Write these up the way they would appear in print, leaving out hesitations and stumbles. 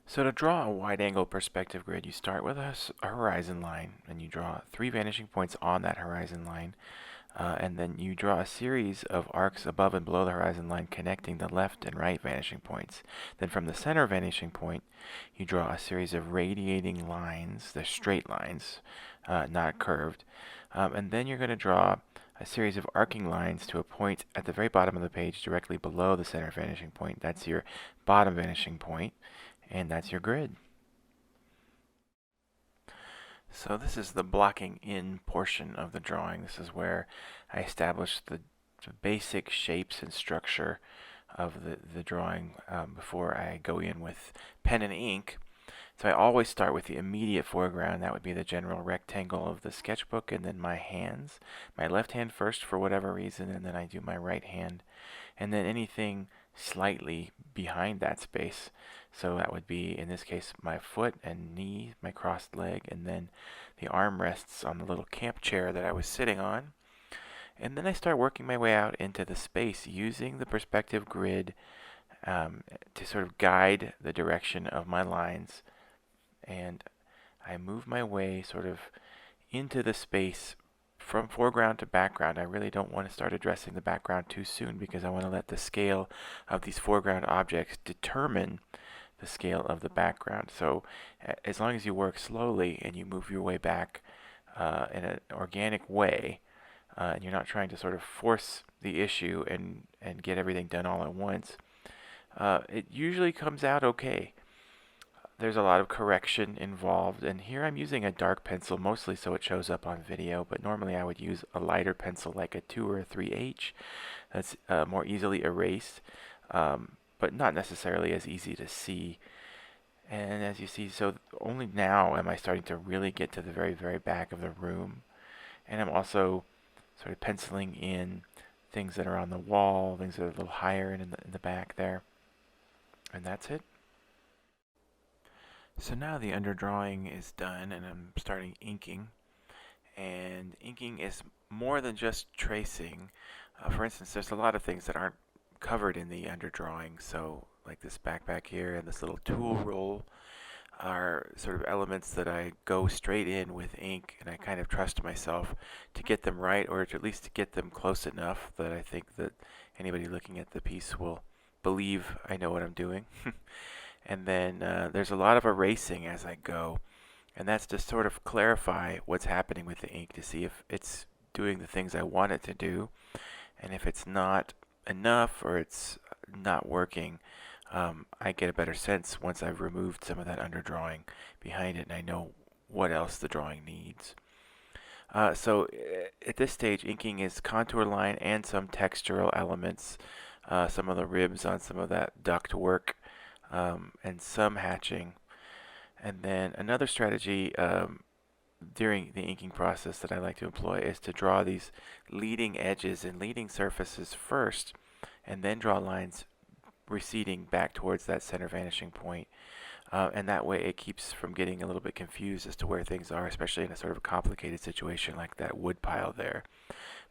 So to draw a wide-angle perspective grid, you start with a horizon line, and you draw 3 vanishing points on that horizon line, and then you draw a series of arcs above and below the horizon line connecting the left and right vanishing points. Then from the center vanishing point, you draw a series of radiating lines, they're straight lines, not curved, and then you're going to draw a series of arcing lines to a point at the very bottom of the page directly below the center vanishing point. That's your bottom vanishing point, and that's your grid. So this is the blocking in portion of the drawing. This is where I establish the basic shapes and structure of the drawing before I go in with pen and ink. So I always start with the immediate foreground. That would be the general rectangle of the sketchbook, and then my hands. My left hand first for whatever reason, and then I do my right hand. And then anything slightly behind that space. So that would be, in this case, my foot and knee, my crossed leg, and then the arm rests on the little camp chair that I was sitting on. And then I start working my way out into the space using the perspective grid to sort of guide the direction of my lines. And I move my way sort of into the space from foreground to background. I really don't want to start addressing the background too soon because I want to let the scale of these foreground objects determine the scale of the background. So as long as you work slowly and you move your way back in an organic way, and you're not trying to sort of force the issue and get everything done all at once, it usually comes out okay. There's a lot of correction involved, and here I'm using a dark pencil mostly so it shows up on video, but normally I would use a lighter pencil like a 2 or a 3H that's more easily erased, but not necessarily as easy to see. And as you see, so only now am I starting to really get to the very, very back of the room, and I'm also sort of penciling in things that are on the wall, things that are a little higher in the back there, and that's it. So now the underdrawing is done and I'm starting inking. And inking is more than just tracing. For instance, there's a lot of things that aren't covered in the underdrawing. So like this backpack here and this little tool roll are sort of elements that I go straight in with ink, and I kind of trust myself to get them right, or to at least to get them close enough that I think that anybody looking at the piece will believe I know what I'm doing. And then there's a lot of erasing as I go, and that's to sort of clarify what's happening with the ink to see if it's doing the things I want it to do, and if it's not enough or it's not working, I get a better sense once I've removed some of that underdrawing behind it and I know what else the drawing needs. So at this stage, inking is contour line and some textural elements, some of the ribs on some of that duct work, and some hatching. And then another strategy during the inking process that I like to employ is to draw these leading edges and leading surfaces first, and then draw lines receding back towards that center vanishing point. And that way it keeps from getting a little bit confused as to where things are, especially in a sort of complicated situation like that wood pile there.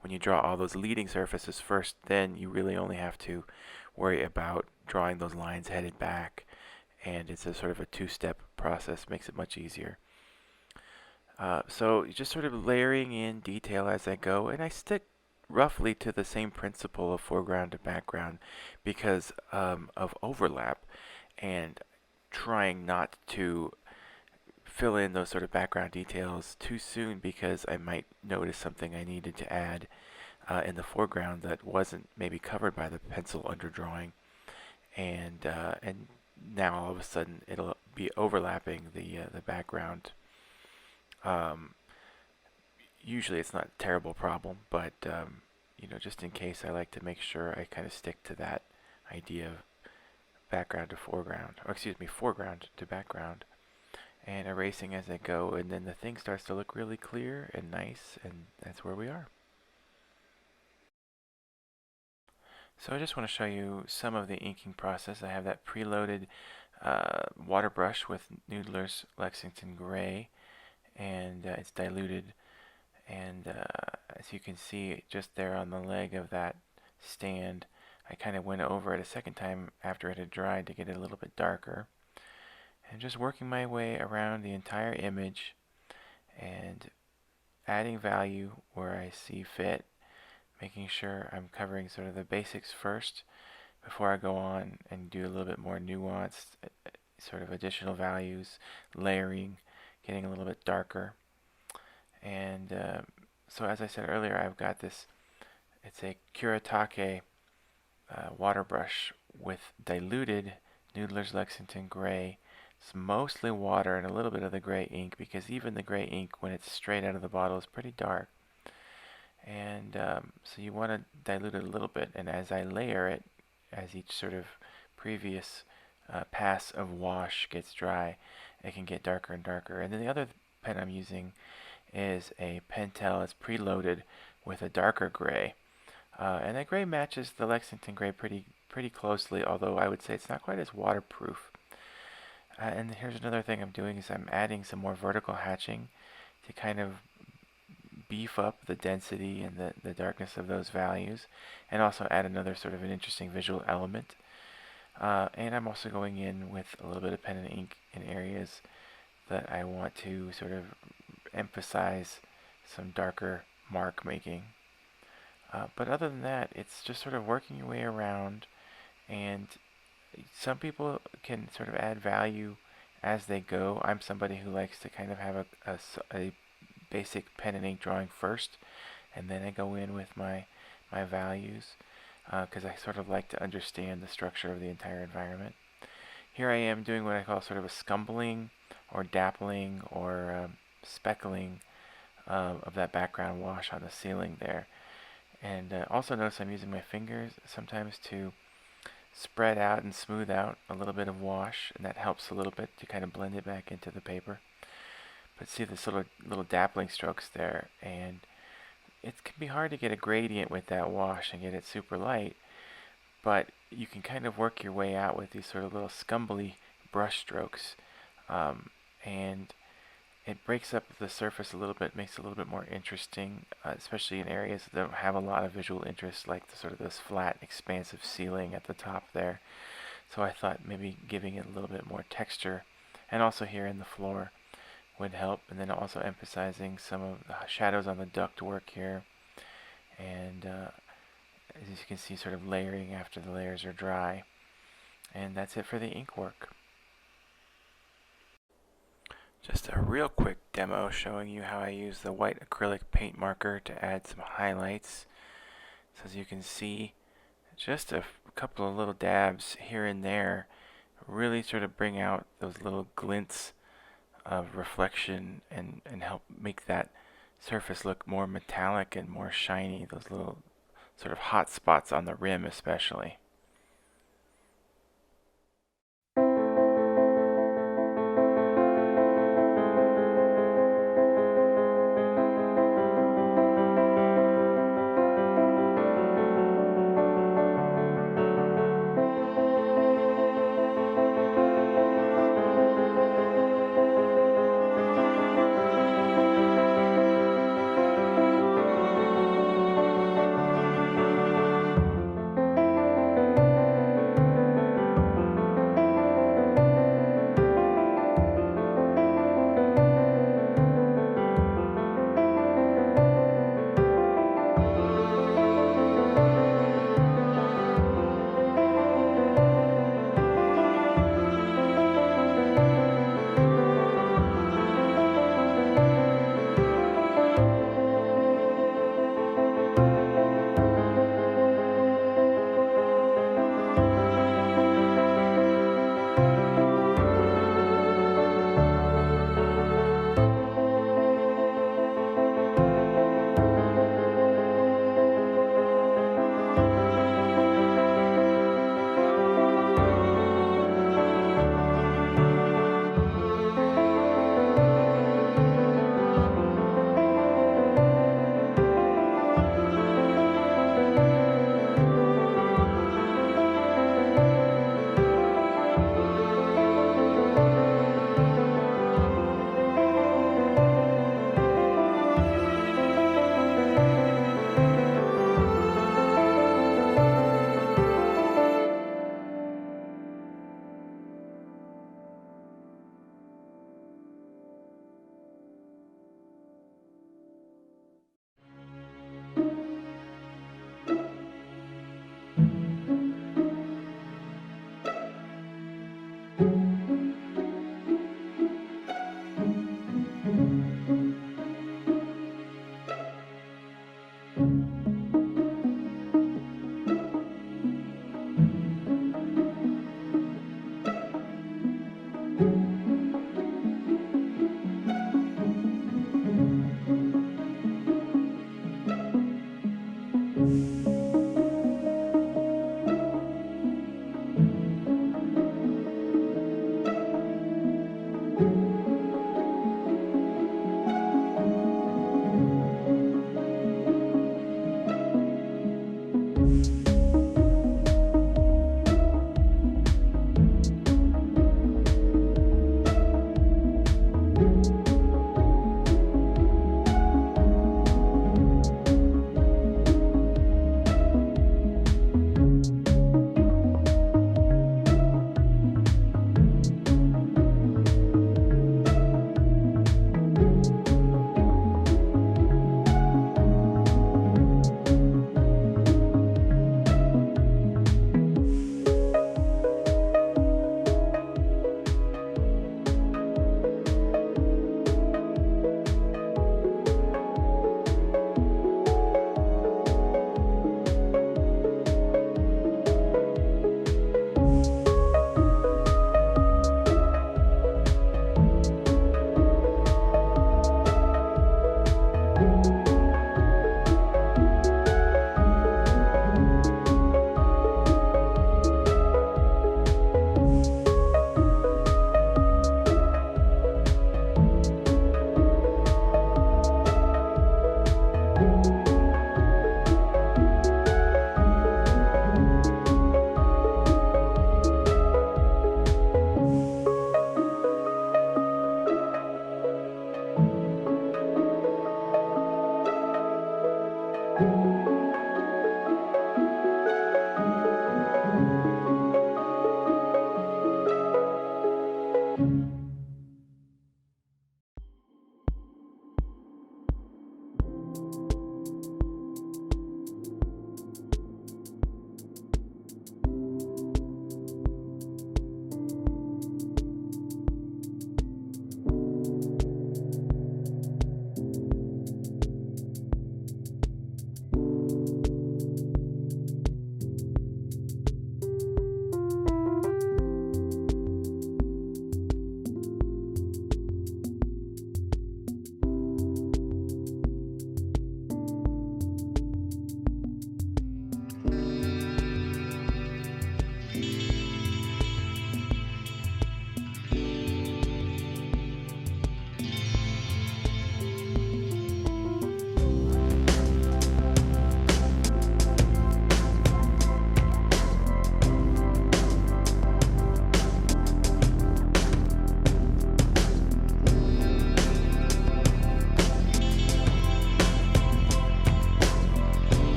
When you draw all those leading surfaces first, then you really only have to worry about drawing those lines headed back, and it's a sort of a two-step process, makes it much easier. So just sort of layering in detail as I go, and I stick roughly to the same principle of foreground to background because of overlap, and trying not to fill in those sort of background details too soon because I might notice something I needed to add in the foreground that wasn't maybe covered by the pencil underdrawing, and now all of a sudden it'll be overlapping the background. Um, Usually it's not a terrible problem, but just in case, I like to make sure I kind of stick to that idea of background to foreground, or excuse me, foreground to background, and erasing as I go, and then the thing starts to look really clear and nice, and that's where we are. So I just want to show you some of the inking process. I have that preloaded water brush with Noodler's Lexington Gray, and it's diluted, and as you can see just there on the leg of that stand, I kind of went over it a second time after it had dried to get it a little bit darker. And just working my way around the entire image and adding value where I see fit, making sure I'm covering sort of the basics first before I go on and do a little bit more nuanced sort of additional values, layering, getting a little bit darker. And so as I said earlier, I've got this, it's a Kuretake water brush with diluted Noodler's Lexington gray. It's mostly water and a little bit of the gray ink, because even the gray ink, when it's straight out of the bottle, is pretty dark. And so you want to dilute it a little bit, and as I layer it, as each sort of previous pass of wash gets dry, it can get darker and darker. And then the other pen I'm using is a Pentel. It's preloaded with a darker gray, and that gray matches the Lexington gray pretty closely, although I would say it's not quite as waterproof. And here's another thing I'm doing, is I'm adding some more vertical hatching to kind of beef up the density and the darkness of those values, and also add another sort of an interesting visual element. And I'm also going in with a little bit of pen and ink in areas that I want to sort of emphasize some darker mark making. But other than that, it's just sort of working your way around, and some people can sort of add value as they go. I'm somebody who likes to kind of have a basic pen and ink drawing first, and then I go in with my values, because I sort of like to understand the structure of the entire environment. Here I am doing what I call sort of a scumbling or dappling or speckling of that background wash on the ceiling there. And also notice I'm using my fingers sometimes to spread out and smooth out a little bit of wash, and that helps a little bit to kind of blend it back into the paper. But see this little dappling strokes there, and it can be hard to get a gradient with that wash and get it super light, but you can kind of work your way out with these sort of little scumbly brush strokes, and it breaks up the surface a little bit, makes it a little bit more interesting, especially in areas that don't have a lot of visual interest, like the sort of this flat, expansive ceiling at the top there. So I thought maybe giving it a little bit more texture, and also here in the floor, would help. And then also emphasizing some of the shadows on the ductwork here, and as you can see, sort of layering after the layers are dry. And that's it for the ink work. Just a real quick demo showing you how I use the white acrylic paint marker to add some highlights. So as you can see, just a couple of little dabs here and there really sort of bring out those little glints of reflection and help make that surface look more metallic and more shiny, those little sort of hot spots on the rim especially.